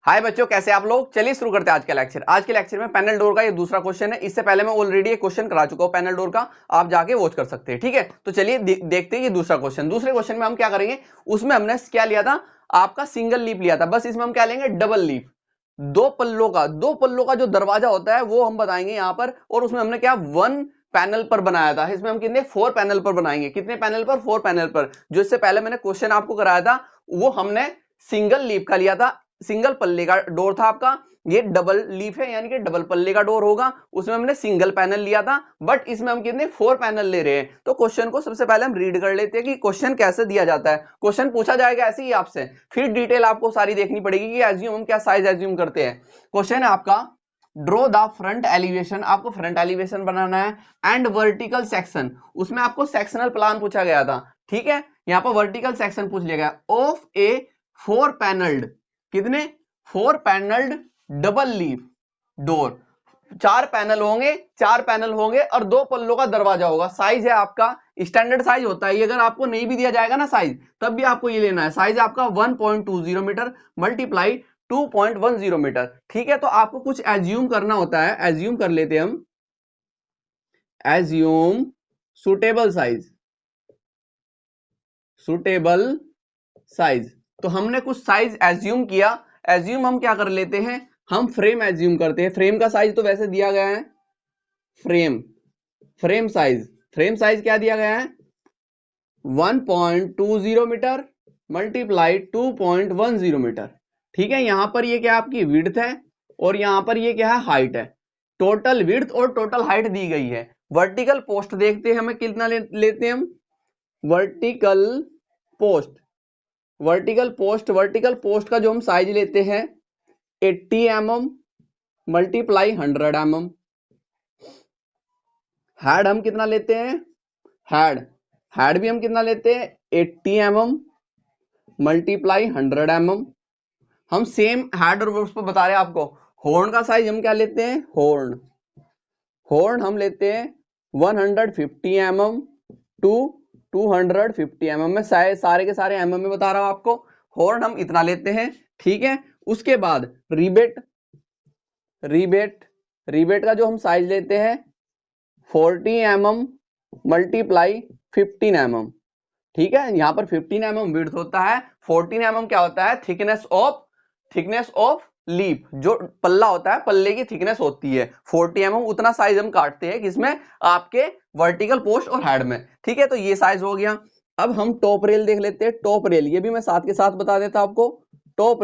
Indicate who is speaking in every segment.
Speaker 1: हाय बच्चों, कैसे आप लोग। चलिए शुरू करते हैं आज का लेक्चर। आज के लेक्चर में पैनल डोर का ये दूसरा क्वेश्चन है। इससे पहले मैं ऑलरेडी एक क्वेश्चन करा चुका हूं पैनल डोर का, आप जाके वॉच कर सकते हैं। ठीक है, तो चलिए देखते हैं ये दूसरा क्वेश्चन। दूसरे क्वेश्चन में हम क्या करेंगे, उसमें हमने क्या लिया था, आपका सिंगल लीफ लिया था। बस इसमें हम क्या लेंगे, डबल लीफ। दो पल्लों का जो दरवाजा होता है वो हम बताएंगे यहाँ पर। और उसमें हमने क्या, वन पैनल पर बनाया था। इसमें हम कितने, 4 पैनल पर बनाएंगे। कितने पैनल पर, 4 पैनल पर। जो इससे पहले मैंने क्वेश्चन आपको कराया था वो हमने सिंगल लीफ का लिया था, सिंगल पल्ले का डोर था आपका। ये डबल लीफ है यानी कि डबल पल्ले का डोर होगा, उसमें हमने सिंगल पैनल लिया था। बट इसमें हम कितने, 4 पैनल ले रहे हैं। तो क्वेश्चन को सबसे पहले हम रीड कर लेते हैं कि क्वेश्चन कैसे दिया जाता है। क्वेश्चन पूछा जाएगा ऐसे ही आपसे, फिर डिटेल आपको सारी देखनी पड़ेगी कि एज्यूम हम क्या साइज एज्यूम करते हैं। क्वेश्चन है आपका, ड्रॉ द फ्रंट एलिवेशन। आपको फ्रंट एलिवेशन बनाना है एंड वर्टिकल सेक्शन। उसमें आपको सेक्शनल प्लान पूछा गया था। ठीक है, यहाँ पर वर्टिकल सेक्शन पूछ लिया गया ऑफ ए 4 पैनल्ड, कितने, 4 panelled double leaf door. 4 panel होंगे, 4 पैनल होंगे और 2 पल्लों का दरवाजा होगा। साइज है आपका, स्टैंडर्ड साइज होता है ये। अगर आपको नहीं भी दिया जाएगा ना साइज, तब भी आपको ये लेना है। साइज आपका 1.20 मीटर मल्टीप्लाई 2.10 मीटर। ठीक है, तो आपको कुछ एज्यूम करना होता है। एज्यूम कर लेते हैं हम, assume suitable size, suitable size. तो हमने कुछ साइज एज्यूम किया। एज्यूम हम क्या कर लेते हैं, हम फ्रेम एज्यूम करते हैं। फ्रेम का साइज तो वैसे दिया गया है, फ्रेम साइज, फ्रेम साइज क्या दिया गया है, 1.20 मीटर मल्टीप्लाई 2.10 मीटर। ठीक है, यहां पर ये क्या आपकी विड्थ है और यहां पर ये क्या है, हाइट है। टोटल विड्थ और टोटल हाइट दी गई है। वर्टिकल पोस्ट देखते हैं हमें कितना लेते हैं हम, वर्टिकल पोस्ट। वर्टिकल पोस्ट का जो हम साइज लेते हैं 80 mm मल्टीप्लाई 100 mm। हेड हम कितना लेते हैं, हेड भी हम कितना लेते हैं 80 mm मल्टीप्लाई 100 mm। हम सेम हेड और उस पर बता रहे हैं आपको। हॉर्न का साइज हम क्या लेते हैं, हॉर्न हम लेते हैं 150 mm टू 250 mm में। सारे के सारे mm में बता रहा हूं आपको। हॉर्न हम इतना लेते हैं। ठीक है, उसके बाद रिबेट, रिबेट का जो हम साइज लेते हैं 40 mm मल्टीप्लाई 15 mm। ठीक है, यहां पर 15 mm विड्थ होता है, 14 mm क्या होता है, थिकनेस ऑफ लीफ। जो पल्ला होता है, पल्ले की थिकनेस होती है 40 mm। उतना साइज हम काटते हैं किसमें, आपके वर्टिकल पोस्ट और हेड में। ठीक है, तो ये साइज हो गया। अब हम टॉप रेल देख लेते हैं। टॉप रेल ये भी मैं साथ के साथ बता देता आपको। टॉप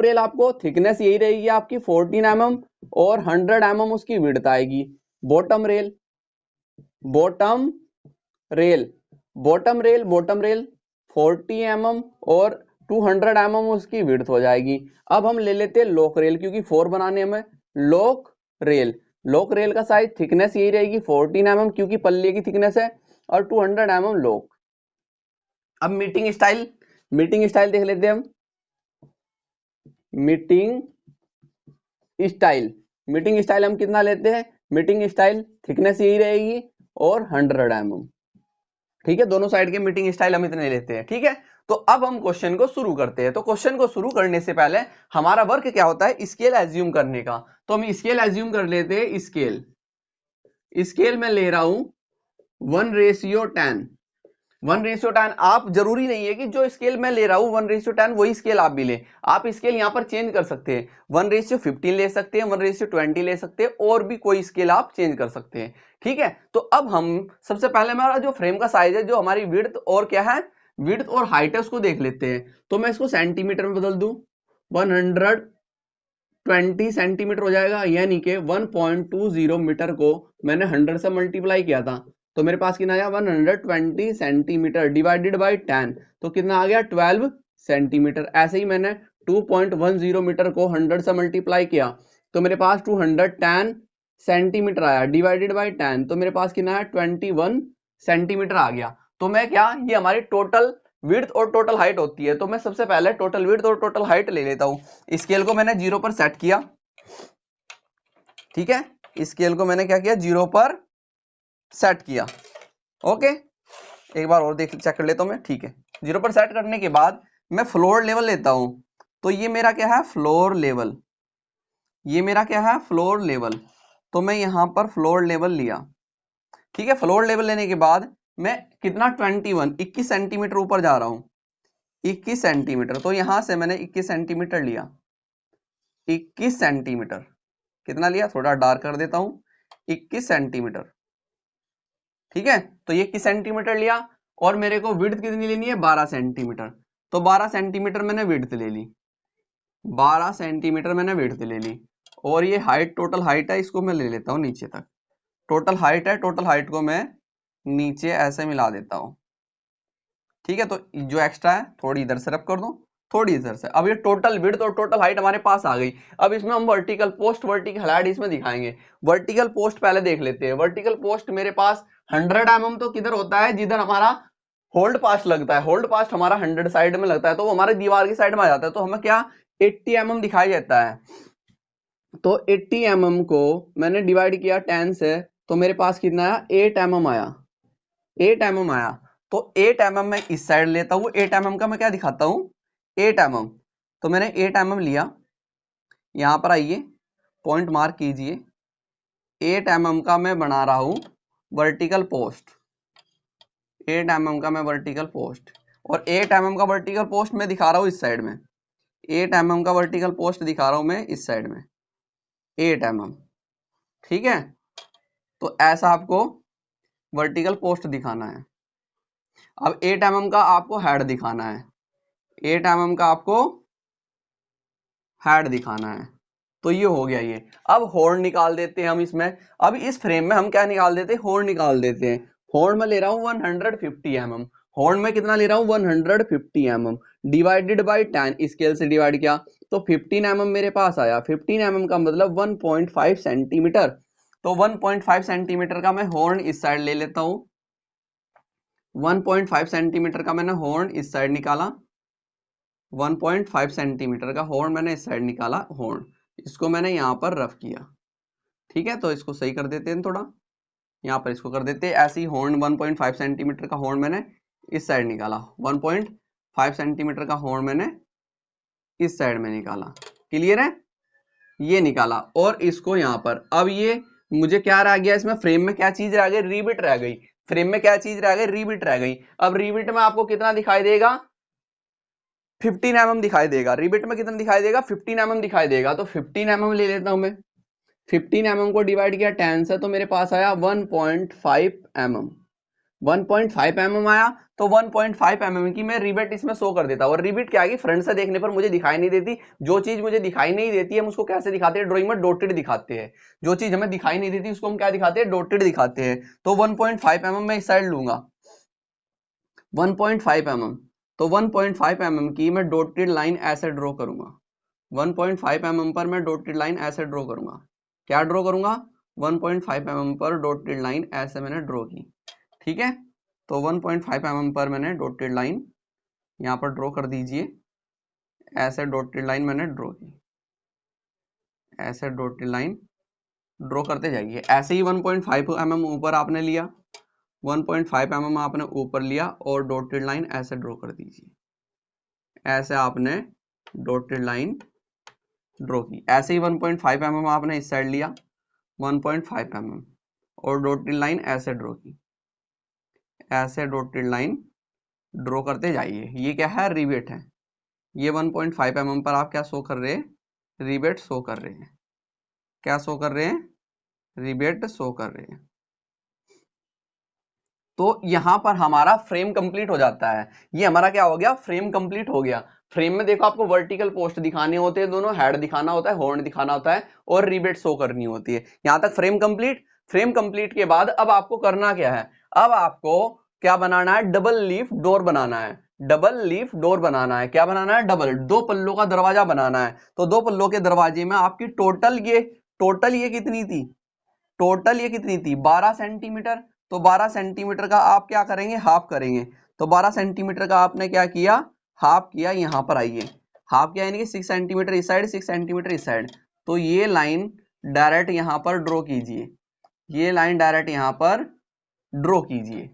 Speaker 1: रेल आपको थिकनेस यही रहेगी आपकी 14 mm और 100 mm उसकी विड्थ आएगी। Bottom rail, bottom bottom rail 40 mm और 200 mm उसकी विड्थ हो जाएगी। अब हम ले लेते हैं लॉक रेल, क्योंकि 4 बनाने में। लॉक रेल का साइज थिकनेस यही रहेगी 14 mm, क्योंकि पल्ले की थिकनेस है, और 200 mm लॉक। अब मीटिंग स्टाइल देख लेते हैं हम। मीटिंग स्टाइल हम कितना लेते हैं, मीटिंग स्टाइल थिकनेस यही रहेगी और 100 mm। ठीक है, दोनों साइड के मीटिंग स्टाइल हम इतने लेते हैं। ठीक है, तो अब हम क्वेश्चन को शुरू करते हैं। तो क्वेश्चन को शुरू करने से पहले हमारा वर्क क्या होता है, स्केल एज्यूम करने का। तो हम स्केल एज्यूम कर लेते हैं। स्केल में ले रहा हूं 1:10। 1:10। आप जरूरी नहीं है कि जो स्केल मैं ले रहा हूं 1:10 वही स्केल आप भी लें। आप स्केल यहां पर चेंज कर सकते हैं, 1:15 ले सकते हैं, 1:20 ले सकते हैं, और भी कोई स्केल आप चेंज कर सकते हैं। ठीक है, तो अब हम सबसे पहले हमारा जो फ्रेम का साइज है, जो हमारी विड्थ और क्या है, विड्थ और हाइट है, उसको देख लेते हैं। तो मैं इसको सेंटीमीटर में बदल दूं, 120 सेंटीमीटर हो जाएगा। यानी कि 1.20 मीटर को मैंने 100 से मल्टीप्लाई किया था, तो मेरे पास कितना आया, 120 सेंटीमीटर डिवाइडेड बाई 10, तो कितना आ गया, 12 सेंटीमीटर। ऐसे ही मैंने 2.10 मीटर को 100 से मल्टीप्लाई किया, तो मेरे पास 210 सेंटीमीटर आया, डिवाइडेड बाई 10, तो मेरे पास कितना है, 21 सेंटीमीटर आ गया। तो मैं क्या, ये हमारी टोटल विड्थ और टोटल हाइट होती है। तो मैं सबसे पहले टोटल विड्थ और टोटल हाइट ले लेता हूं। स्केल को मैंने 0 पर सेट किया। ठीक है, स्केल को मैंने क्या किया, 0 पर सेट किया। ओके, एक बार और चेक कर लेता हूं मैं। ठीक है, 0 पर सेट करने के बाद मैं फ्लोर लेवल लेता हूं। तो ये मेरा क्या है, फ्लोर लेवल, ये मेरा क्या है, फ्लोर लेवल। तो मैं यहां पर फ्लोर लेवल लिया, ठीक है। फ्लोर लेवल लेने के बाद मैं कितना 21 सेंटीमीटर ऊपर जा रहा हूं, 21 सेंटीमीटर। तो यहां से मैंने 21 सेंटीमीटर लिया, 21 सेंटीमीटर। कितना लिया, थोड़ा डार्क कर देता हूं, 21 सेंटीमीटर, ठीक है। तो ये 21 सेंटीमीटर लिया और मेरे को विड्थ कितनी लेनी है, 12 सेंटीमीटर। तो 12 सेंटीमीटर मैंने विड्थ ले ली, 12 सेंटीमीटर मैंने विड्थ ले ली। और ये हाइट, टोटल हाइट है, इसको मैं ले लेता हूं नीचे तक। टोटल हाइट है, टोटल हाइट को मैं नीचे ऐसे मिला देता हूं, ठीक है। तो जो एक्स्ट्रा है थोड़ी इधर से रब कर दूं, थोड़ी इधर से। अब ये टोटल विड्थ और टोटल हाइट हमारे पास आ गई। अब इसमें हम वर्टिकल पोस्ट, वर्टिकल हाइट इसमें दिखाएंगे। वर्टिकल पोस्ट पहले देख लेते हैं। वर्टिकल पोस्ट मेरे पास 100 mm तो किधर होता है, जिधर हमारा होल्ड पास्ट लगता है। होल्ड पास्ट हमारा 100 साइड में लगता है, तो वो हमारे दीवार की साइड में आ जाता है। तो हमें क्या 80 mm दिखाई देता है। तो 80 mm को मैंने डिवाइड किया 10 से, तो मेरे पास कितना आया, 8 mm आया, 8 mm आया। तो 8 mm मैं इस साइड लेता हूं, 8 mm का मैं क्या दिखाता हूं, 8 mm। तो मैंने 8 mm लिया, यहां पर आइए, पॉइंट मार्क कीजिए। 8 mm का मैं बना रहा हूं वर्टिकल पोस्ट, 8 mm का मैं वर्टिकल पोस्ट। और 8 mm का वर्टिकल पोस्ट मैं दिखा रहा हूं इस साइड में, 8 mm का वर्टिकल पोस्ट दिखा रहा हूं मैं इस साइड में, 8 mm, ठीक है। तो ऐसा आपको वर्टिकल पोस्ट दिखाना है। अब 8 mm का आपको हेड दिखाना है, 8 mm का आपको हेड दिखाना है। तो ये हो गया ये। अब हॉर्न निकाल देते हैं हम इसमें। अब इस फ्रेम में हम क्या निकाल देते हैं, हॉर्न निकाल देते हैं। हॉर्न में ले रहा हूं 150 mm। हॉर्न में कितना ले रहा हूं, 150 mm डिवाइडेड बाय 10, स्केल से डिवाइड किया तो 15 mm मेरे पास आया। 15 mm का मतलब 1.5 सेंटीमीटर। तो 1.5 सेंटीमीटर का मैं हॉर्न इस साइड ले लेता हूं, 1.5 सेंटीमीटर का मैंने हॉर्न इस साइड निकाला, 1.5 सेंटीमीटर का हॉर्न मैंने इस साइड निकाला। हॉर्न इसको मैंने यहां पर रफ किया, ठीक है। तो इसको सही कर देते हैं थोड़ा, यहाँ पर इसको कर देते हैं ऐसे ही। हॉर्न 1.5 सेंटीमीटर का हॉर्न मैंने इस साइड निकाला, 1.5 सेंटीमीटर का हॉर्न मैंने इस साइड में निकाला। क्लियर है, ये निकाला। और इसको यहाँ पर, अब ये मुझे क्या रह गया इसमें, फ्रेम में क्या चीज रह गई, रिबिट रह गई। फ्रेम में क्या चीज रह गई, रिबिट रह गई। अब रिबिट में आपको कितना दिखाई देगा, 15 mm दिखाई देगा। रिबिट में कितना दिखाई देगा, 15 mm दिखाई देगा। तो 15 mm ले लेता हूं मैं, 15 mm को डिवाइड किया 10 से, तो मेरे पास आया 1.5 mm, 1.5 mm आया। तो 1.5 mm की मैं रिबिट इसमें शो कर देता हूं। और रिबिट क्या है, फ्रंट से देखने पर मुझे दिखाई नहीं देती। जो चीज मुझे दिखाई नहीं देती है हम उसको कैसे दिखाते हैं, ड्राइंग में डॉटेड दिखाते हैं। जो चीज हमें दिखाई नहीं देती उसको हम क्या दिखाते हैं, डॉटेड दिखाते हैं। तो 1.5 mm मैं इस साइड लूंगा, 1.5 mm। तो 1.5 mm की मैं डॉटेड लाइन ऐसे ड्रॉ करूंगा, 1.5 mm पर मैं डॉटेड लाइन ऐसे ड्रॉ करूंगा। क्या ड्रॉ करूंगा, 1.5 mm पर डॉटेड लाइन ऐसे मैंने ड्रॉ की, ठीक है। तो 1.5 mm पर मैंने डॉटेड लाइन यहाँ पर ड्रॉ कर दीजिए, ऐसे डॉटेड लाइन मैंने ड्रॉ की, ऐसे डॉटेड लाइन ड्रॉ करते जाइए। ऐसे ही 1.5 mm ऊपर आपने लिया, 1.5 mm आपने ऊपर लिया और डॉटेड लाइन ऐसे ड्रॉ कर दीजिए। ऐसे आपने डॉटेड लाइन ड्रॉ की। ऐसे ही 1.5 mm आपने इस साइड लिया, 1.5 mm और डॉटेड लाइन ऐसे ड्रॉ की, ऐसे डॉटेड लाइन ड्रॉ करते जाइए। ये क्या है, रिवेट है। ये 1.5 mm पर आप क्या शो कर रहे हैं, रिवेट शो कर रहे हैं। क्या शो कर रहे हैं, रिवेट शो कर रहे हैं। तो यहां पर हमारा फ्रेम कंप्लीट हो जाता है। ये हमारा क्या हो गया, फ्रेम कंप्लीट हो गया। फ्रेम में देखो आपको वर्टिकल पोस्ट दिखाने होते हैं, दोनों हेड दिखाना होता है, हॉर्न दिखाना होता है और रिबेट शो करनी होती है। यहां तक फ्रेम कंप्लीट। फ्रेम कंप्लीट के बाद अब आपको करना क्या है, अब आपको क्या बनाना है, डबल लीफ डोर बनाना है। डबल लीफ डोर बनाना है। क्या बनाना है, डबल, दो पल्लों का दरवाजा बनाना है। तो दो पल्लों के दरवाजे में आपकी टोटल ये कितनी थी, टोटल ये कितनी थी 12 सेंटीमीटर। तो 12 सेंटीमीटर का आप क्या करेंगे, हाफ करेंगे। तो 12 सेंटीमीटर का आपने क्या किया, हाफ किया। यहां पर आइए, हाफ किया यानी कि 6 सेंटीमीटर इस साइड, 6 सेंटीमीटर इस साइड। तो ये लाइन डायरेक्ट यहां पर ड्रॉ कीजिए, ये लाइन डायरेक्ट यहां पर ड्रॉ कीजिए।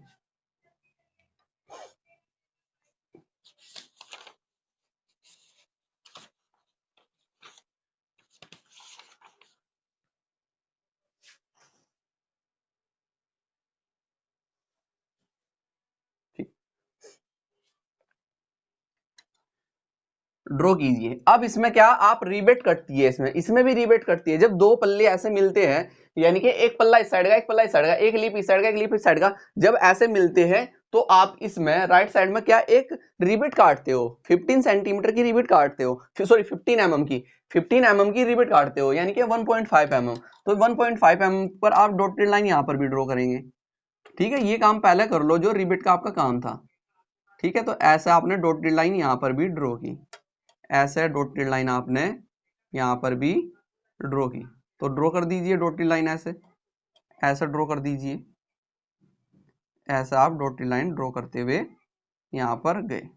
Speaker 1: ड्रॉ कीजिए। अब इसमें क्या आप रीबेट कटती है, इसमें भी रीबेट कटती है। जब दो पल्ले ऐसे मिलते हैं, यानी कि एक पल्ला इस साइड का, एक पल्ला इस साइड का, एक लीफ इस साइड का, एक लीफ इस साइड का, जब ऐसे मिलते हैं तो आप इसमें राइट साइड में क्या एक रिबेट काटते हो, 15 सेंटीमीटर की रिबेट काटते हो, सॉरी 15 mm की, 15 mm की रिबेट काटते हो, यानी कि 1.5 mm। तो 1.5 mm पर आप डॉटेड लाइन यहां पर भी ड्रॉ करेंगे। ठीक है, ये काम पहले कर लो जो रिबेट का आपका काम था। ठीक है, तो ऐसा आपने डॉटेड लाइन यहां पर भी ड्रॉ की, ऐसे डॉटेड लाइन आपने यहां पर भी ड्रॉ की। तो ड्रॉ कर दीजिए डॉटेड लाइन, ऐसे ऐसा ड्रॉ कर दीजिए, ऐसा आप डॉटेड लाइन ड्रॉ करते हुए यहां पर गए।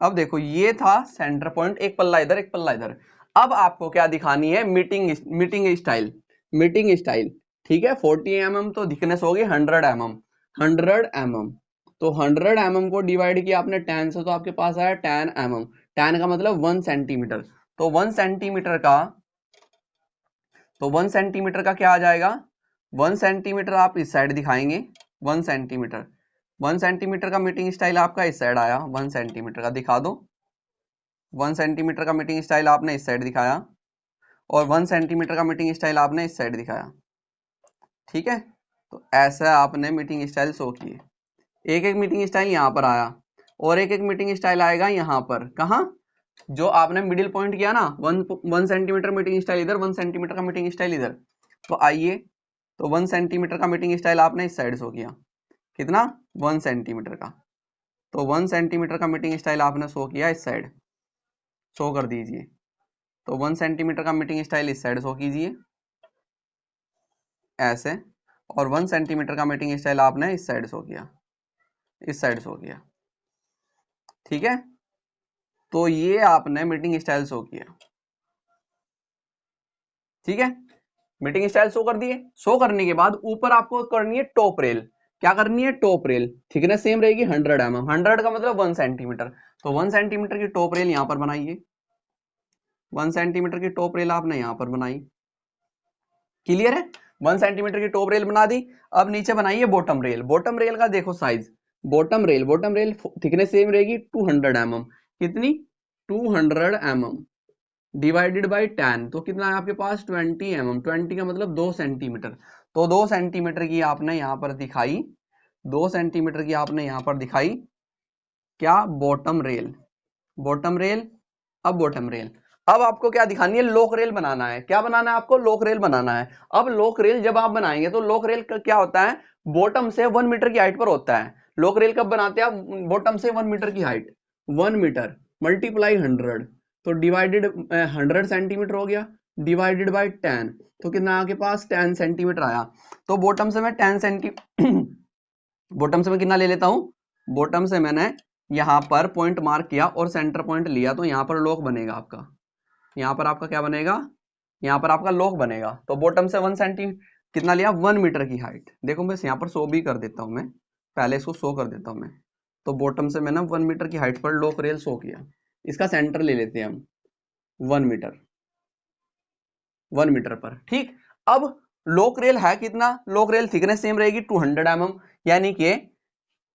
Speaker 1: अब देखो ये था सेंटर पॉइंट, एक पल्ला इधर एक पल्ला इधर। अब आपको क्या दिखानी है, मीटिंग स्टाइल, मीटिंग स्टाइल। ठीक है, 40 mm तो थिकनेस होगी 100 mm, 100 mm। तो 100 mm को डिवाइड किया आपने 10 से, तो आपके पास आया 10 mm। 10 का मतलब 1 सेंटीमीटर। तो 1 सेंटीमीटर का, तो 1 सेंटीमीटर का क्या आ जाएगा, 1 सेंटीमीटर आप इस साइड दिखाएंगे, 1 सेंटीमीटर, 1 सेंटीमीटर का मीटिंग स्टाइल आपका इस साइड आया, 1 सेंटीमीटर का दिखा दो। 1 सेंटीमीटर का मीटिंग स्टाइल आपने इस साइड दिखाया, और 1 सेंटीमीटर का मीटिंग स्टाइल आपने इस साइड दिखाया। ठीक है, तो ऐसा आपने मीटिंग स्टाइल शो किए। एक एक मीटिंग स्टाइल यहाँ पर आया, और एक एक मीटिंग स्टाइल आएगा यहाँ पर, कहाँ, जो आपने मिडिल पॉइंट किया ना, 1 सेंटीमीटर मीटिंग स्टाइल इधर, 1 सेंटीमीटर का मीटिंग स्टाइल इधर। तो आइए, तो 1 सेंटीमीटर का मीटिंग स्टाइल आपने इस साइड शो किया, कितना, 1 सेंटीमीटर का। तो 1 सेंटीमीटर का मीटिंग स्टाइल आपने शो किया इस साइड, शो कर दीजिए। तो 1 सेंटीमीटर का मीटिंग स्टाइल इस साइड शो कीजिए, ऐसे, और 1 सेंटीमीटर का मीटिंग स्टाइल आपने इस साइड शो किया, इस साइड शो किया। ठीक है, तो ये आपने मीटिंग स्टाइल शो किया। ठीक है, मीटिंग स्टाइल शो कर दिए। शो करने के बाद ऊपर आपको करनी है टॉप रेल। क्या करनी है, टॉप रेल। थिकनेस सेम रहेगी 100 mm, 100 का मतलब 1 सेंटीमीटर। तो 1 सेंटीमीटर की टॉप रेल यहां पर बनाइए, 1 सेंटीमीटर की टॉप रेल आपने यहां पर बनाई। क्लियर है, 1 सेंटीमीटर की टॉप रेल बना दी। अब नीचे बनाइए बॉटम रेल। बॉटम रेल का देखो size, bottom rail thickness same रहेगी 200 mm। कितनी, 200 mm डिवाइडेड बाई 10, तो कितना है आपके पास, 20 mm। 20 का मतलब 2 सेंटीमीटर। तो 2 सेंटीमीटर की आपने यहां पर दिखाई, 2 सेंटीमीटर की आपने यहां पर दिखाई क्या, बॉटम रेल, बॉटम रेल। अब बॉटम रेल, अब आपको क्या दिखानी है, लोक रेल बनाना है। क्या बनाना है आपको, लोक रेल बनाना है। अब लोक रेल जब आप बनाएंगे तो लोक रेल का क्या होता है, बॉटम से 1 मीटर की हाइट पर होता है। लोक रेल कब बनाते हैं आप, बॉटम से 1 मीटर की हाइट, 1 मीटर मल्टीप्लाई 100, तो डिवाइडेड 100 सेंटीमीटर हो गया, डिवाइडेड बाई 10, तो कितना आपके पास 10 सेंटीमीटर आया। तो बॉटम से मैं 10 सेंटी बॉटम से मैं कितना ले लेता हूं, बॉटम से मैंने यहां पर पॉइंट मार्क किया और सेंटर पॉइंट लिया, तो यहां पर लोक बनेगा आपका, यहां पर आपका क्या बनेगा, यहां पर आपका लोक बनेगा। तो बॉटम से 1 सेंटी कितना लिया, 1 मीटर की हाइट। देखो मैं यहां पर शो भी कर देता हूं, मैं पहले इसको शो कर देता हूं मैं। तो बॉटम से मैंने 1 मीटर की हाइट पर लोक रेल शो किया। इसका सेंटर ले लेते हैं हम 1 मीटर, 1 मीटर पर। ठीक, अब लोक रेल है कितना, लोक रेल थिकनेस सेम रहेगी 200 mm, यानी कि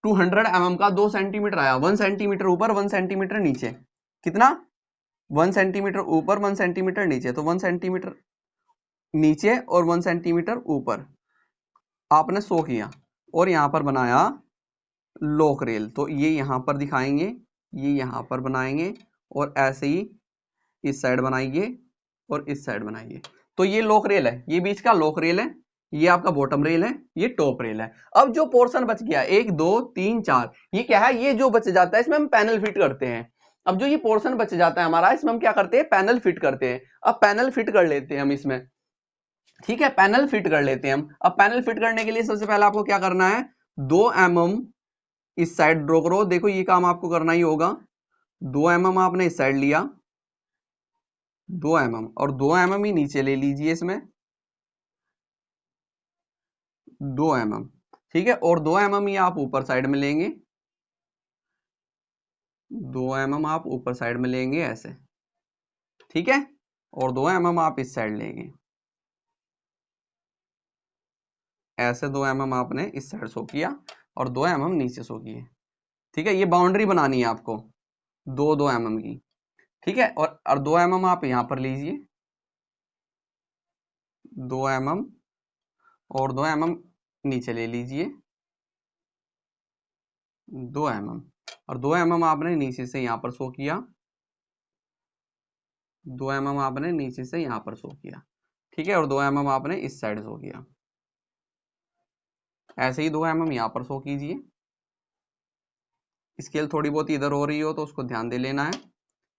Speaker 1: 200 mm का 2 सेंटीमीटर आया, 1 सेंटीमीटर ऊपर 1 सेंटीमीटर नीचे, कितना, 1 सेंटीमीटर ऊपर 1 सेंटीमीटर नीचे, तो 1 सेंटीमीटर नीचे और 1 सेंटीमीटर ऊपर आपने शो किया, और यहां पर बनाया लोक रेल। तो ये यहां पर दिखाएंगे, ये यहां पर बनाएंगे, और ऐसे ही इस साइड बनाइए और इस साइड बनाइए। तो ये लोक रेल है, ये बीच का लोक रेल है, ये आपका बॉटम रेल है, ये टॉप रेल है। अब जो पोर्शन बच गया 1 2 3 4, ये क्या है, ये जो बच जाता है इसमें हम पैनल फिट करते हैं। अब जो ये पोर्शन बच जाता है हमारा, इसमें हम क्या करते हैं, पैनल फिट करते हैं। अब पैनल फिट कर लेते हैं हम इसमें। ठीक है, पैनल फिट कर लेते हैं हम। अब पैनल फिट करने के लिए सबसे पहले आपको क्या करना है, 2 mm इस साइड ड्रॉ करो। देखो ये काम आपको करना ही होगा। 2 mm आपने इस साइड लिया, 2 mm, और 2 mm ही नीचे ले लीजिए इसमें, 2 mm। ठीक है, और 2 mm ही आप ऊपर साइड में लेंगे, 2 mm आप ऊपर साइड में लेंगे ऐसे। ठीक है, और 2 mm आप इस साइड लेंगे ऐसे, 2 mm आपने इस साइड शो किया, और 2 mm नीचे शो किए। ठीक है, ये बाउंड्री बनानी है आपको 2 2 mm की। ठीक है, और 2 mm आप यहां पर लीजिए, 2 mm, और 2 mm नीचे ले लीजिए, 2 mm, और 2 mm आपने नीचे से यहां पर शो किया, 2 mm आपने नीचे से यहां पर शो किया। ठीक है, और 2 mm आपने इस साइड शो किया। ऐसे ही 2 mm यहां पर शो कीजिए। स्केल थोड़ी बहुत इधर हो रही हो तो उसको ध्यान दे लेना है।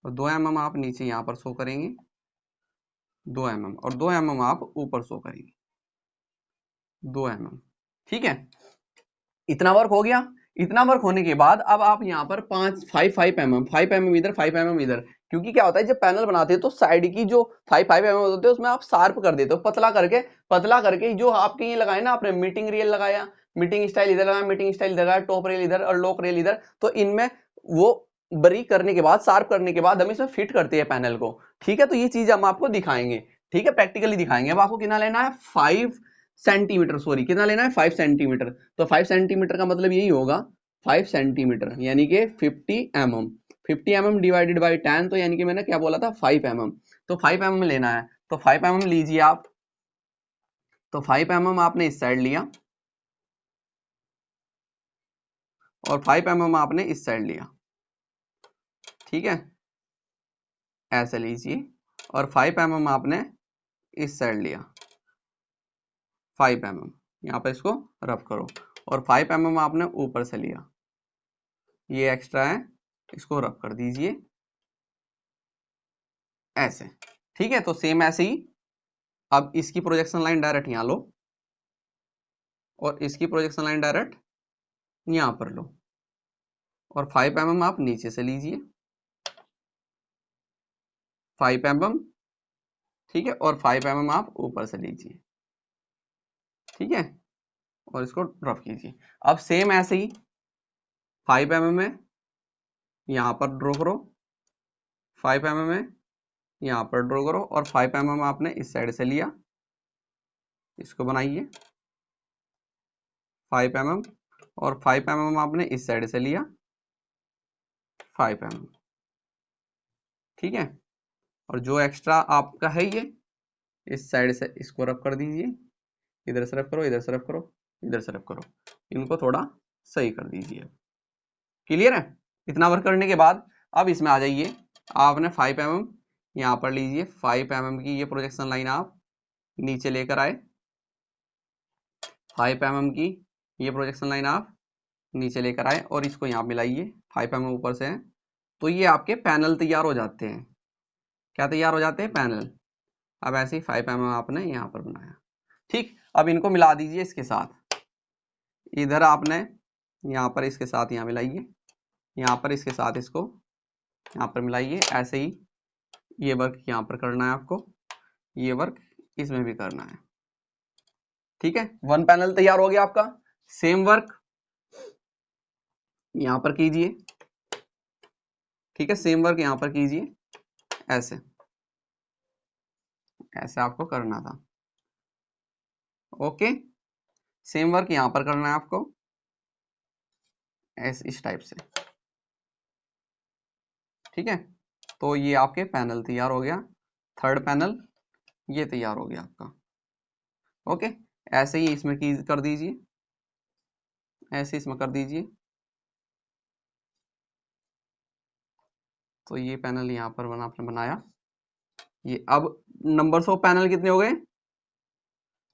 Speaker 1: और 2 mm आप नीचे यहां पर शो करेंगे, 2 mm, और 2 mm आप ऊपर शो करेंगे, 2 mm। ठीक है, इतना वर्क हो गया। इतना वर्क होने के बाद अब आप यहाँ पर 5 mm इधर, 5 mm इधर, क्योंकि क्या होता है जब पैनल बनाते हैं तो साइड की जो 5 mm होते हैं उसमें आप शार्प कर देते हो, पतला करके जो आपके ये लगाए ना, आपने मीटिंग रेल लगाया, मीटिंग स्टाइल इधर लगाया, मीटिंग स्टाइल इधर लगाया, टॉप रेल इधर और लॉक रेल इधर, तो इनमें वो बरीक करने के बाद, शार्प करने के बाद हम इसमें फिट करते हैं पैनल को। ठीक है, तो ये चीज हम आपको दिखाएंगे। ठीक है, प्रैक्टिकली दिखाएंगे। अब आपको कितना लेना है, 5 सेंटीमीटर, सॉरी कितना लेना है, 5 सेंटीमीटर। तो 5 सेंटीमीटर का मतलब यही होगा, 5 सेंटीमीटर यानी कि 50 mm, 50 mm डिवाइडेड बाई 10, तो यानी कि मैंने क्या बोला था, 5 mm। तो 5 mm लेना है, तो 5 mm लीजिए आप। तो 5 mm आपने इस साइड लिया और 5 mm आपने इस साइड लिया। ठीक है, ऐसे लीजिए, और 5 mm आपने इस साइड लिया, 5 mm यहाँ पर इसको रफ करो, और 5 mm आपने ऊपर से लिया, ये एक्स्ट्रा है, इसको रफ कर दीजिए ऐसे। ठीक है, तो सेम ऐसे ही अब इसकी प्रोजेक्शन लाइन डायरेक्ट यहां लो और इसकी प्रोजेक्शन लाइन डायरेक्ट यहां पर लो, और 5 mm आप नीचे से लीजिए, 5 mm। ठीक है, और 5 mm आप ऊपर से लीजिए। ठीक है, और इसको ड्रॉप कीजिए। अब सेम ऐसे ही 5 mm में यहां पर ड्रॉ करो, 5 mm में यहां पर ड्रॉ करो, और 5 mm आपने इस साइड से लिया, इसको बनाइए 5 mm, और 5 mm आपने इस साइड से लिया 5 mm। ठीक है, और जो एक्स्ट्रा आपका है ये इस साइड से इसको रफ कर दीजिए, इधर से रफ करो, इधर से रफ करो, इधर से रफ करो, इनको थोड़ा सही कर दीजिए। क्लियर है? इतना वर्क करने के बाद अब इसमें आ जाइए, आपने 5 mm यहाँ पर लीजिए, 5 mm की ये प्रोजेक्शन लाइन आप नीचे लेकर आए, 5 mm की ये प्रोजेक्शन लाइन आप नीचे लेकर आए और इसको यहाँ मिलाइए, 5 mm ऊपर से है, तो ये आपके पैनल तैयार हो जाते हैं। क्या तैयार हो जाते हैं? पैनल। अब ऐसे ही 5 mm आपने यहाँ पर बनाया। ठीक, अब इनको मिला दीजिए इसके साथ, इधर आपने यहाँ पर इसके साथ यहाँ मिलाइए, यहाँ पर इसके साथ इसको यहाँ पर मिलाइए। ऐसे ही ये वर्क यहाँ पर करना है आपको, ये वर्क इसमें भी करना है। ठीक है, वन पैनल तैयार हो गया आपका। सेम वर्क यहाँ पर कीजिए। ठीक है, सेम वर्क यहाँ पर कीजिए, ऐसे ऐसे आपको करना था। ओके, सेम वर्क यहाँ पर करना है आपको, ऐसे इस टाइप से। ठीक है, तो ये आपके पैनल तैयार हो गया, थर्ड पैनल ये तैयार हो गया आपका। ओके, ऐसे ही इसमें की कर दीजिए, ऐसे इसमें कर दीजिए। तो ये पैनल यहाँ पर बना, आपने बनाया ये। अब नंबर्स ऑफ पैनल कितने हो गए?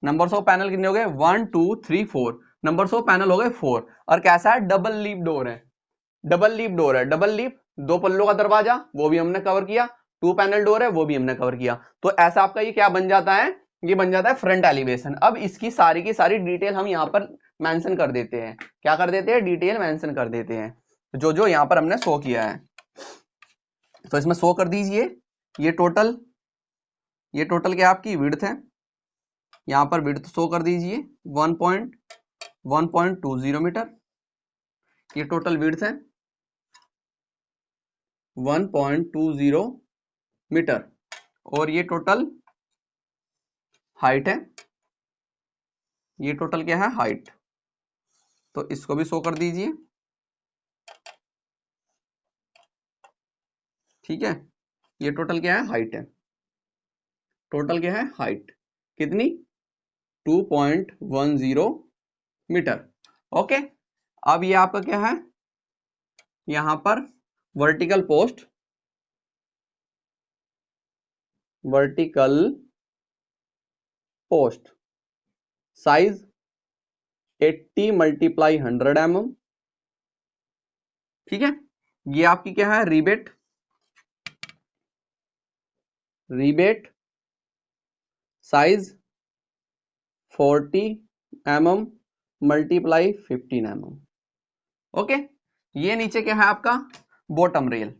Speaker 1: नंबर्स ऑफ पैनल कितने हो गए? 1 2 3 4। नंबर्स ऑफ पैनल हो गए 4। और कैसा है? डबल लीफ डोर है, डबल लीफ डोर है, डबल लीफ, दो पल्लों का दरवाजा, वो भी हमने कवर किया, टू पैनल डोर है, वो भी हमने कवर किया। तो ऐसा आपका ये क्या बन जाता है? ये बन जाता है फ्रंट एलिवेशन। अब इसकी सारी की सारी डिटेल हम यहाँ पर मेंशन कर देते हैं। क्या कर देते हैं? डिटेल मेंशन कर देते हैं, जो जो यहाँ पर हमने शो किया है। तो इसमें शो कर दीजिए, ये टोटल क्या आपकी विड्थ है, यहाँ पर विड्थ शो कर दीजिए 1.20 मीटर, ये टोटल विड्थ है 1.20 मीटर, और ये टोटल हाइट है, ये टोटल क्या है? हाइट। तो इसको भी शो कर दीजिए। ठीक है, ये टोटल क्या है, हाइट है। टोटल क्या है, हाइट कितनी, 2.10 मीटर। ओके, अब ये आपका क्या है, यहां पर vertical post, vertical post size 80 multiply 100 mm। ठीक है, ये आपकी क्या है, rebate, rebate size 40 mm multiply 15 mm। Okay, ये नीचे क्या है आपका, बॉटम रेल,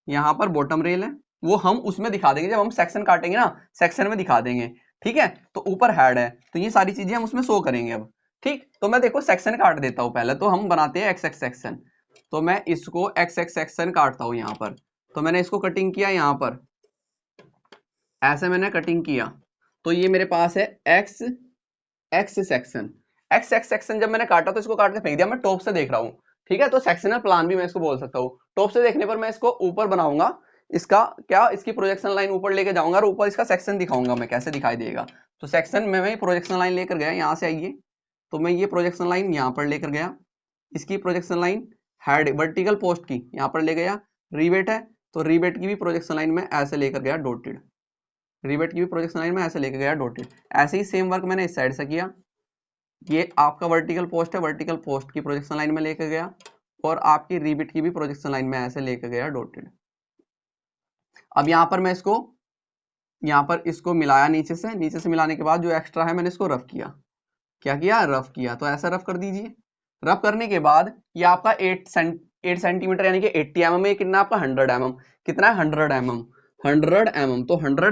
Speaker 1: यहां पर बॉटम रेल है, वो हम उसमें दिखा देंगे जब हम सेक्शन काटेंगे ना, सेक्शन में दिखा देंगे। ठीक है, तो ऊपर हेड है, तो ये सारी चीजें हम उसमें शो करेंगे अब। ठीक, तो मैं देखो सेक्शन काट देता हूं, पहले तो हम बनाते हैं एक्स एक्स सेक्शन। तो मैं इसको एक्स एक्स सेक्शन काटता हूं यहां पर। तो मैंने इसको कटिंग किया यहां पर, ऐसे मैंने कटिंग किया, तो ये मेरे पास है x x section. X x section जब मैंने काटा तो इसको काट के फेंक दिया, मैं टॉप से देख रहा हूं। ठीक है, तो सेक्शनल प्लान भी मैं इसको बोल सकता हूं। टॉप से देखने पर मैं इसको ऊपर बनाऊंगा, इसका क्या, इसकी प्रोजेक्शन लाइन ऊपर लेके जाऊंगा और ऊपर इसका सेक्शन दिखाऊंगा मैं कैसे दिखाई देगा। तो सेक्शन में मैं प्रोजेक्शन लाइन लेकर गया, यहां से आइए, तो मैं ये प्रोजेक्शन लाइन यहां पर लेकर गया, इसकी projection line head vertical post की यहां पर ले गया, रिवेट है तो रिवेट की भी प्रोजेक्शन लाइन में ऐसे लेकर गया डॉटेड, रिवेट की भी प्रोजेक्शन लाइन में ऐसे लेकर गया डॉटेड। ऐसे ही सेम वर्क मैंने इस साइड से किया, ये आपका वर्टिकल पोस्ट है, वर्टिकल पोस्ट की प्रोजेक्शन लाइन में लेकर गया और आपकी रिबिट की भी प्रोजेक्शन लाइन में ऐसे लेकर गया डॉटेड। अब यहां पर मैं इसको, यहां पर इसको मिलाया नीचे से मिलाने के बाद जो एक्स्ट्रा है मैंने इसको रफ किया, क्या किया, रफ किया। तो ऐसा रफ कर दीजिए। रफ करने के बाद ये आपका 8 सेंटीमीटर यानी कि 80 mm है, कितना आपका 100 mm, कितना है 100 mm, 100 mm। तो 100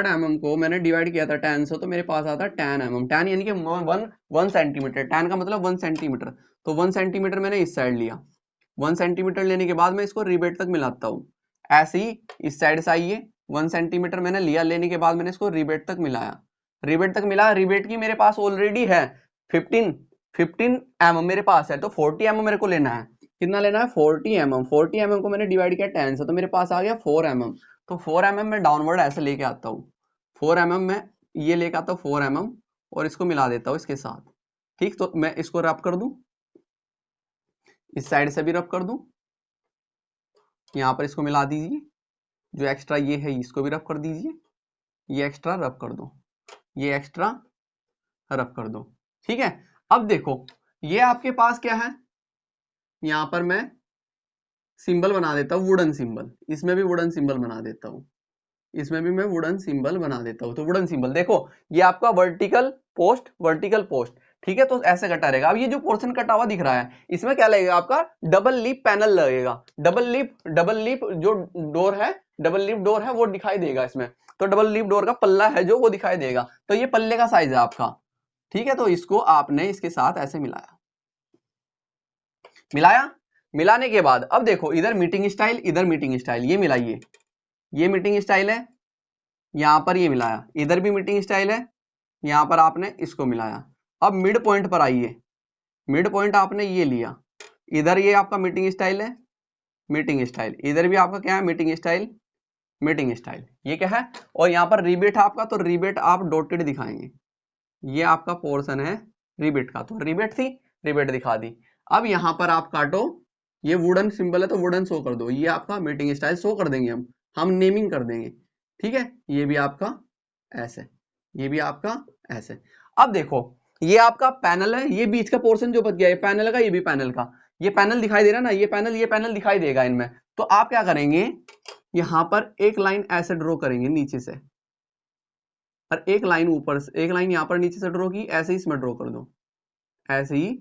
Speaker 1: mm को मैंने डिवाइड किया था 10 से, तो मेरे पास आता 10 mm, 10 यानी कि 1 सेंटीमीटर, 10 का मतलब 1 सेंटीमीटर। तो 1 सेंटीमीटर मैंने इस साइड लिया, 1 सेंटीमीटर लेने के बाद मैं इसको रिबेट तक मिलाता हूँ। ऐसे ही इस साइड से आइए, 1 सेंटीमीटर मैंने लिया, लेने के बाद मैंने इसको रिबेट तक मिलाया, रिबेट तक मिला, रिबेट की मेरे पास ऑलरेडी है 15 mm मेरे पास है, तो 40 mm मेरे को लेना है, कितना लेना है, 40 mm। 40 mm को मैंने डिवाइड किया 10 से, तो मेरे पास आ गया 4 mm। तो 4 mm में डाउनवर्ड ऐसे लेके आता हूँ, 4 mm में ये लेके आता हूँ 4 mm और इसको मिला देता हूँ इसके साथ। ठीक, तो मैं इसको रब कर दूं, इस साइड से भी रब कर दूं, यहाँ पर इसको मिला दीजिए, जो एक्स्ट्रा ये है इसको भी रब कर दीजिए, ये एक्स्ट्रा रब कर दो, ये एक्स्ट्रा रब कर दो। ठीक है, अब देखो ये आपके पास क्या है, यहां पर मैं सिंबल बना देता हूँ वुडन सिंबल, इसमें भी वुडन सिंबल बना देता हूँ, इसमें भी मैं वुडन सिंबल बना देता हूँ। तो वुडन सिंबल देखो, ये आपका वर्टिकल पोस्ट, वर्टिकल पोस्ट। ठीक है, तो ऐसे कटा रहेगा। अब ये जो पोर्शन कटा हुआ दिख रहा है, इसमें क्या लगेगा आपका, डबल लीफ पैनल लगेगा, डबल लीफ जो डोर है, डबल लीफ डोर है वो दिखाई देगा इसमें। तो डबल लीफ डोर का पल्ला है जो वो दिखाई देगा, तो ये पल्ले का साइज है आपका। ठीक है, तो इसको आपने इसके साथ ऐसे मिलाया, मिलाया, मिलाने के बाद अब देखो इधर मीटिंग स्टाइल, इधर मीटिंग स्टाइल, ये मिलाइए, ये मीटिंग स्टाइल है, यहां पर ये मिलाया, इधर भी मीटिंग स्टाइल है, यहां पर आपने इसको मिलाया। अब मिड पॉइंट पर आइए, मिड पॉइंट आपने ये लिया, इधर ये आपका मीटिंग स्टाइल है, मीटिंग स्टाइल, इधर भी आपका क्या है, मीटिंग स्टाइल, मीटिंग स्टाइल, ये क्या है। और यहाँ पर रिबेट आपका, तो रिबेट आप डॉटेड दिखाएंगे, ये आपका पोर्शन है रिबेट का, तो रिबेट थी, रिबेट दिखा दी। अब यहां पर आप काटो, ये वुडन सिंबल है तो वुडन शो कर दो, ये आपका मीटिंग स्टाइल शो कर देंगे हम नेमिंग कर देंगे। ठीक है, ये भी आपका ऐसे, ये भी आपका ऐसे। अब देखो ये आपका पैनल है, ये बीच का पोर्शन जो बच गया, ये पैनल का, ये भी पैनल का, ये पैनल दिखाई दे रहा है ना, ये पैनल दिखाई देगा इनमें। तो आप क्या करेंगे, यहां पर एक लाइन ऐसे ड्रॉ करेंगे नीचे से, और एक लाइन ऊपर से, एक लाइन यहां पर नीचे से ड्रॉ की, ऐसे ही इसमें ड्रॉ कर दो, ऐसे ही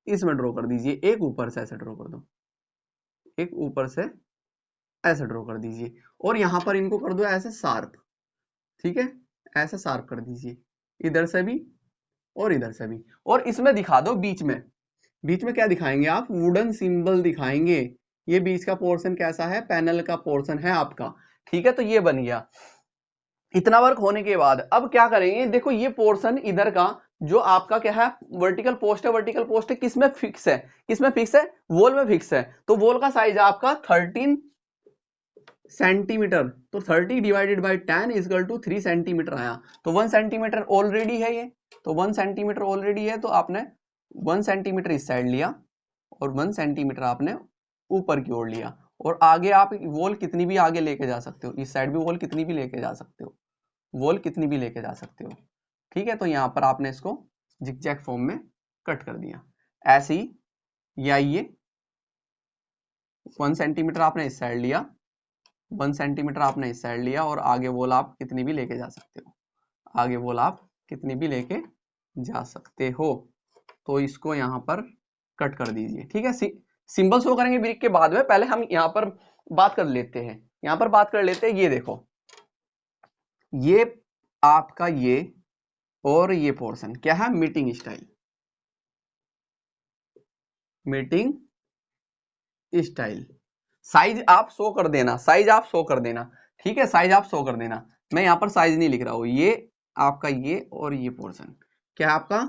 Speaker 1: इसमें ड्रॉ कर दीजिए, एक ऊपर से ऐसे ड्रॉ कर दो, एक ऊपर से ऐसे ड्रॉ कर दीजिए, और यहां पर इनको कर दो ऐसे शार्प। ठीक है, ऐसे शार्प कर दीजिए, इधर से भी और इधर से भी, और इसमें दिखा दो बीच में, बीच में क्या दिखाएंगे आप, वुडन सिंबल दिखाएंगे। ये बीच का पोर्शन कैसा है, पैनल का पोर्शन है आपका। ठीक है, तो ये बन गया। इतना वर्क होने के बाद अब क्या करेंगे, देखो ये पोर्शन इधर का जो आपका क्या है वर्टिकल पोस्ट है, वर्टिकल पोस्ट है किसमें फिक्स है, किसमें फिक्स है, वॉल में फिक्स है। तो वॉल का साइज है आपका 13 सेंटीमीटर। तो 30 divided by 10 equal to 3 centimetre आया। तो 1 सेंटीमीटर ऑलरेडी है ये, तो 1 सेंटीमीटर ऑलरेडी है, तो आपने 1 सेंटीमीटर इस साइड लिया और 1 सेंटीमीटर आपने ऊपर की ओर लिया। और आगे आप वॉल कितनी भी आगे लेके जा सकते हो, इस साइड भी वॉल कितनी भी लेके जा सकते हो, वॉल कितनी भी लेके जा सकते हो। ठीक है, तो यहाँ पर आपने इसको जिगजैग फॉर्म में कट कर दिया ऐसे ही। या ये 1 सेंटीमीटर आपने इस साइड लिया, 1 सेंटीमीटर आपने इस साइड लिया और आगे वॉल आप कितनी भी लेके जा सकते हो, आगे वॉल आप कितनी भी लेके जा सकते हो। तो इसको यहाँ पर कट कर दीजिए। ठीक है, सिंबल शो करेंगे ब्रिक के बाद में, पहले हम यहाँ पर बात कर लेते हैं, यहाँ पर बात कर लेते हैं। ये देखो, ये आपका ये और ये पोर्शन क्या है, meeting style, meeting style. Size आप शो कर देना, साइज आप शो कर देना। ठीक है, साइज आप शो कर देना। मैं यहाँ पर साइज नहीं लिख रहा हूं, ये आपका ये और ये पोर्शन क्या है आपका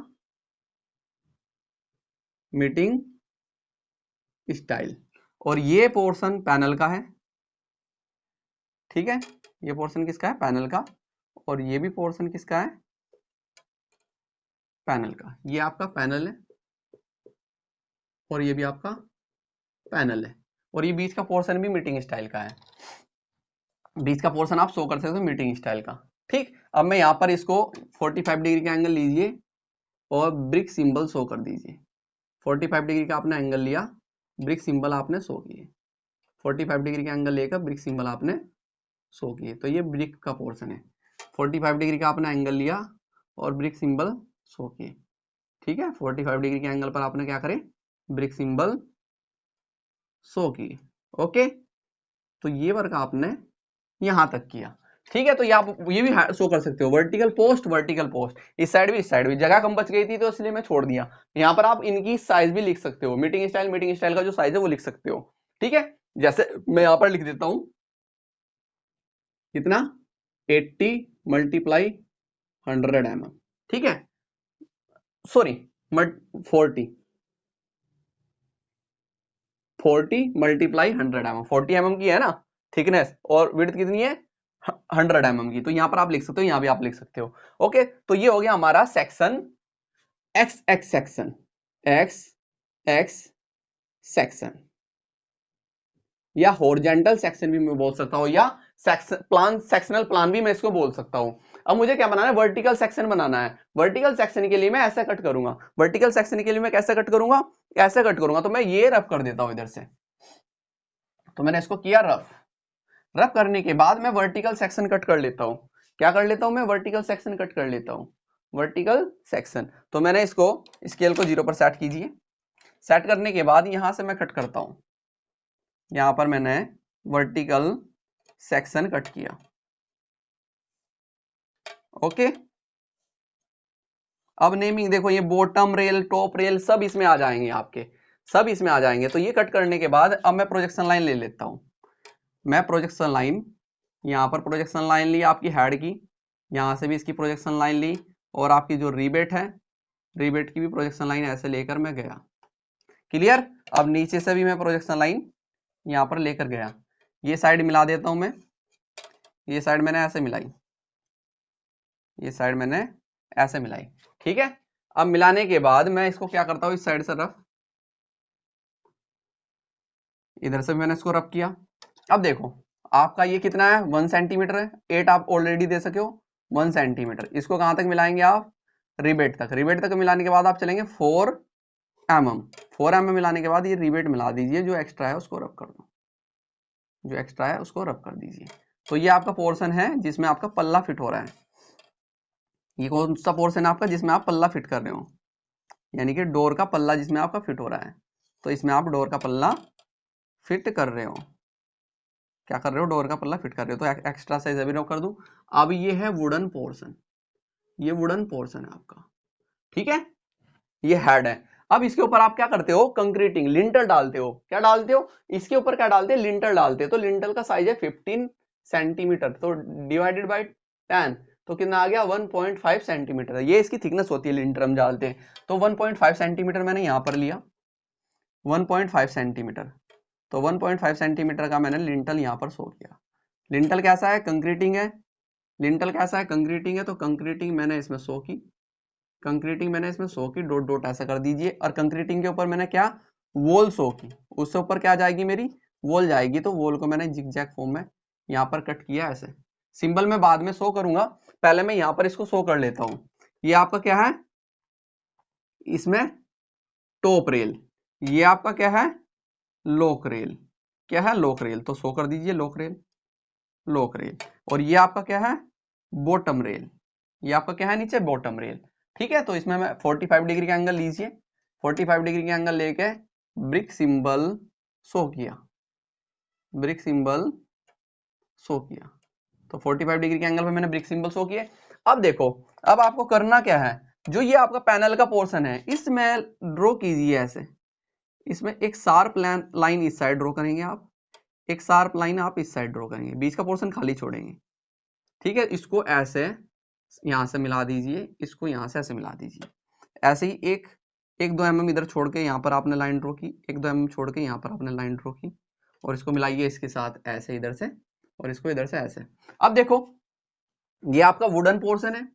Speaker 1: मीटिंग स्टाइल, और ये पोर्शन पैनल का है। ठीक है, ये पोर्शन किसका है, पैनल का, और ये भी पोर्शन किसका है, पैनल का। ये आपका पैनल है और ये भी आपका पैनल है, और ये बीच का पोर्शन भी मीटिंग स्टाइल का है। बीच का पोर्शन आप शो कर सकते हो मीटिंग स्टाइल का। ठीक, अब मैं यहाँ पर इसको 45 डिग्री का एंगल लीजिए और ब्रिक सिंबल शो कर दीजिए। 45 डिग्री का आपने एंगल लिया, ब्रिक सिंबल आपने शो किए। 45 डिग्री का एंगल लेकर ब्रिक सिंबल आपने शो किए, तो ये ब्रिक का पोर्शन है। 45 डिग्री का आपने एंगल लिया और ब्रिक सिंबल शो किए। ठीक है, 45 डिग्री के एंगल पर आपने क्या करे, ब्रिक सिंबल शो किए। ओके, तो ये वर्क आपने यहां तक किया। ठीक है, तो ये आप ये भी शो कर सकते हो, वर्टिकल पोस्ट, वर्टिकल पोस्ट, इस साइड भी इस साइड भी। जगह कम बच गई थी तो इसलिए मैं छोड़ दिया। यहाँ पर आप इनकी साइज भी लिख सकते हो, मीटिंग स्टाइल का जो साइज है वो लिख सकते हो। ठीक है, जैसे मैं यहाँ पर लिख देता हूं कितना 80 मल्टीप्लाई 100 mm। ठीक है, सॉरी 40 मल्टीप्लाई 100 mm, 40 mm की है ना थिकनेस, और विड्थ कितनी है 100 mm की। तो यहां पर आप लिख सकते हो, यहां भी आप लिख सकते हो। ओके, तो ये हो गया हमारा section x x section, x x section, या हॉरिजॉन्टल सेक्शन भी मैं बोल सकता हूं, या सेक्शन प्लान, सेक्शनल प्लान भी मैं इसको बोल सकता हूं। अब मुझे क्या बनाना है, वर्टिकल सेक्शन बनाना है। वर्टिकल सेक्शन के लिए मैं ऐसे कट करूंगा, वर्टिकल सेक्शन के लिए मैं कैसे कट करूंगा, ऐसे कट करूंगा। तो मैं ये रफ कर देता हूं इधर से, तो मैंने इसको किया रफ। रफ करने के बाद मैं वर्टिकल सेक्शन कट कर लेता हूं। क्या कर लेता हूं मैं, वर्टिकल सेक्शन कट कर लेता हूं, वर्टिकल सेक्शन। तो मैंने इसको स्केल को 0 पर सेट कीजिए। सेट करने के बाद यहां से मैं कट करता हूं, यहां पर मैंने वर्टिकल सेक्शन कट किया। ओके, अब नेमिंग देखो, ये बॉटम रेल, टॉप रेल सब इसमें आ जाएंगे आपके, सब इसमें आ जाएंगे। तो ये कट करने के बाद अब मैं प्रोजेक्शन लाइन ले लेता हूं। मैं प्रोजेक्शन लाइन, यहाँ पर प्रोजेक्शन लाइन ली आपकी हेड की, यहाँ से भी इसकी प्रोजेक्शन लाइन ली, और आपकी जो रिबेट है, रिबेट की भी प्रोजेक्शन लाइन ऐसे लेकर मैं गया। क्लियर, अब नीचे से भी मैं प्रोजेक्शन लाइन यहाँ पर लेकर गया। ये साइड मिला देता हूं मैं, ये साइड मैंने ऐसे मिलाई, ये साइड मैंने ऐसे मिलाई। ठीक है, अब मिलाने के बाद मैं इसको क्या करता हूं, इस साइड से रफ, इधर से भी मैंने इसको रफ किया। अब देखो आपका ये कितना है, 1 सेंटीमीटर है, 8 आप ऑलरेडी दे सके हो, 1 सेंटीमीटर। इसको कहां तक मिलाएंगे आप, रिबेट तक। रिबेट तक मिलाने के बाद आप चलेंगे 4 mm। 4 mm मिलाने के बाद ये रिबेट मिला दीजिए, जो एक्स्ट्रा है उसको रब कर दो, जो एक्स्ट्रा है उसको रब कर दीजिए। तो ये आपका पोर्शन है जिसमें आपका पल्ला फिट हो रहा है। ये कौन सा पोर्शन है आपका, जिसमें आप पल्ला फिट कर रहे हो, यानी कि डोर का पल्ला जिसमें आपका फिट हो रहा है। तो इसमें आप डोर का पल्ला फिट कर रहे हो, क्या कर रहे हो, डोर का पल्ला फिट कर रहे हो। तो एक्स्ट्रा साइज अभी कर दूं। अब ये है वुडन पोर्शन, ये वुडन पोर्शन है आपका। ठीक है, ये हेड है। अब इसके ऊपर आप क्या करते हो, कंक्रीटिंग, लिंटर डालते हो। क्या डालते हो, इसके ऊपर क्या डालते हैं, लिंटर डालते हैं। तो लिंटर का साइज है 15 सेंटीमीटर, तो डिवाइडेड बाई 10, तो कितना आ गया 1.5 सेंटीमीटर। ये इसकी थिकनेस होती है लिंटर हम डालते हैं। तो 1.5 सेंटीमीटर मैंने यहां पर लिया 1.5 सेंटीमीटर। तो 1.5 सेंटीमीटर का मैंने लिंटल यहां पर शो किया। लिंटल कैसा है? कंक्रीटिंग है। लिंटल कैसा है? कंक्रीटिंग है। तो कंक्रीटिंग मैंने इसमें शो की, कंक्रीटिंग मैंने इसमें शो की, डॉट डॉट ऐसा कर दीजिए। और कंक्रीटिंग के ऊपर मैंने क्या वॉल शो की, उससे ऊपर क्या जाएगी मेरी वॉल जाएगी। तो वॉल को मैंने जिगजैग फॉर्म में यहाँ पर कट किया ऐसे। सिंबल में बाद में शो करूंगा, पहले मैं यहाँ पर इसको शो कर लेता हूँ। ये आपका क्या है? इसमें टॉप रेल। ये आपका क्या है? लोक रेल। क्या है? लोक रेल। तो शो कर दीजिए लोक रेल, लोक रेल। और ये आपका क्या है? Bottom rail. ये आपका क्या है नीचे? Bottom rail. ठीक है, तो इसमें मैं 45 डिग्री का एंगल लीजिए। 45 डिग्री का एंगल लेके ब्रिक सिंबल शो किया, ब्रिक सिंबल शो किया। तो 45 डिग्री के एंगल पे मैंने ब्रिक सिंबल शो किए। अब देखो, अब आपको करना क्या है, जो ये आपका पैनल का पोर्शन है इसमें ड्रॉ कीजिए ऐसे। इसमें एक शार्प लाइन इस साइड ड्रॉ करेंगे आप, एक शार्प लाइन आप इस साइड ड्रॉ करेंगे, बीच का पोर्शन खाली छोड़ेंगे। ठीक है, इसको ऐसे यहां से मिला दीजिए, इसको यहां से ऐसे मिला दीजिए। ऐसे ही एक 1-2 mm इधर छोड़ के यहाँ पर आपने लाइन ड्रॉ की, 1-2 mm छोड़ के यहाँ पर आपने लाइन ड्रॉ की, और इसको मिलाइए इसके साथ ऐसे इधर से, और इसको इधर से ऐसे। अब देखो, ये आपका वुडन पोर्शन है।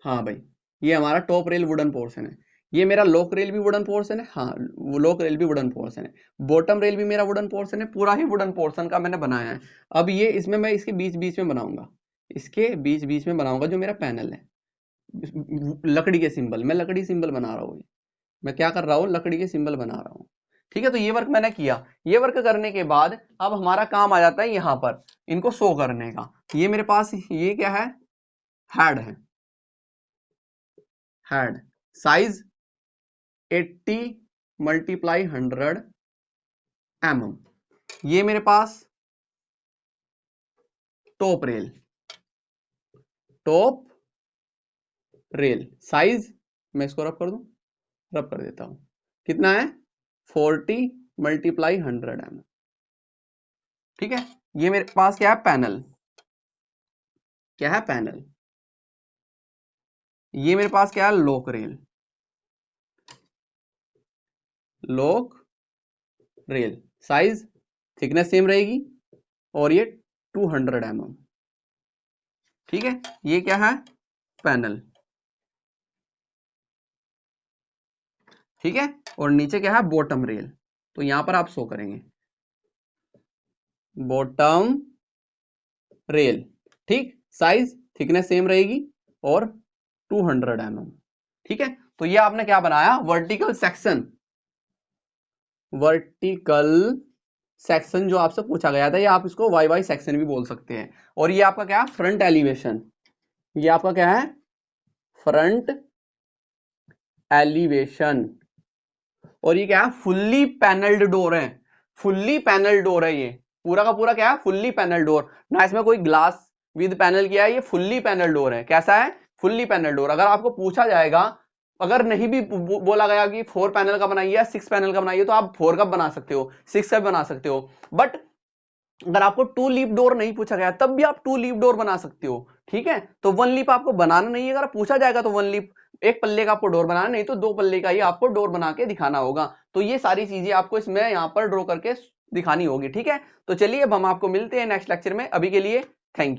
Speaker 1: हाँ भाई, ये हमारा टॉप रेल वुडन पोर्शन है। ये मेरा लोक रेल भी वुडन पोर्शन है। हाँ, लोक रेल भी वुडन पोर्शन है। बॉटम रेल भी मेरा वुडन पोर्शन है। पूरा ही वुडन पोर्शन का मैंने बनाया है। अब ये इसमें मैं इसके बीच बीच में बनाऊंगा, इसके बीच बीच में बनाऊंगा जो मेरा पैनल है, लकड़ी के सिंबल। मैं लकड़ी सिंबल बना रहा हूँ, मैं क्या कर रहा हूँ? लकड़ी के सिंबल बना रहा हूँ। ठीक है, तो ये वर्क मैंने किया। ये वर्क करने के बाद अब हमारा काम आ जाता है यहाँ पर इनको शो करने का। ये मेरे पास ये क्या है? हेड है, हेड साइज 80 × 100 mm। ये मेरे पास top rail, top rail size, मैं इसको रब कर दूं, रब कर देता हूं। कितना है? 40 × 100 mm। ठीक है, ये मेरे पास क्या है? पैनल। क्या है? पैनल। ये मेरे पास क्या है? लोक रेल, लोक रेल साइज, थिकनेस सेम रहेगी, और ये 200 mm। ठीक है, ये क्या है? पैनल। ठीक है, और नीचे क्या है? Bottom rail. तो यहां पर आप शो करेंगे बॉटम रेल। ठीक, साइज थिकनेस सेम रहेगी, और 200 mm। ठीक है, तो ये आपने क्या बनाया? Vertical section. वर्टिकल सेक्शन जो आपसे पूछा गया था, ये आप इसको वाई वाई सेक्शन भी बोल सकते हैं। और ये आपका क्या है? Front elevation. ये आपका क्या है? Front elevation. और ये क्या है? फुल्ली पैनल्ड डोर है, फुल्ली पैनल डोर है। ये पूरा का पूरा क्या है? Fully panel door. ना इसमें कोई ग्लास विद पैनल किया है, ये फुल्ली पैनल डोर है। कैसा है? Fully panel door. अगर आपको पूछा जाएगा, अगर नहीं भी बोला गया कि 4 पैनल का बनाइए या 6 पैनल का बनाइए, तो आप 4 का बना सकते हो, 6 का बना सकते हो। बट अगर आपको 2 लीफ डोर नहीं पूछा गया, तब भी आप 2 लीफ डोर बना सकते हो। ठीक है, तो 1 लीफ आपको बनाना नहीं है। अगर पूछा जाएगा तो 1 लीफ, एक पल्ले का आपको डोर बनाना, नहीं तो 2 पल्ले का ही आपको डोर बना के दिखाना होगा। तो ये सारी चीजें आपको इसमें यहाँ पर ड्रॉ करके दिखानी होगी। ठीक है, तो चलिए अब हम आपको मिलते हैं नेक्स्ट लेक्चर में। अभी के लिए थैंक यू।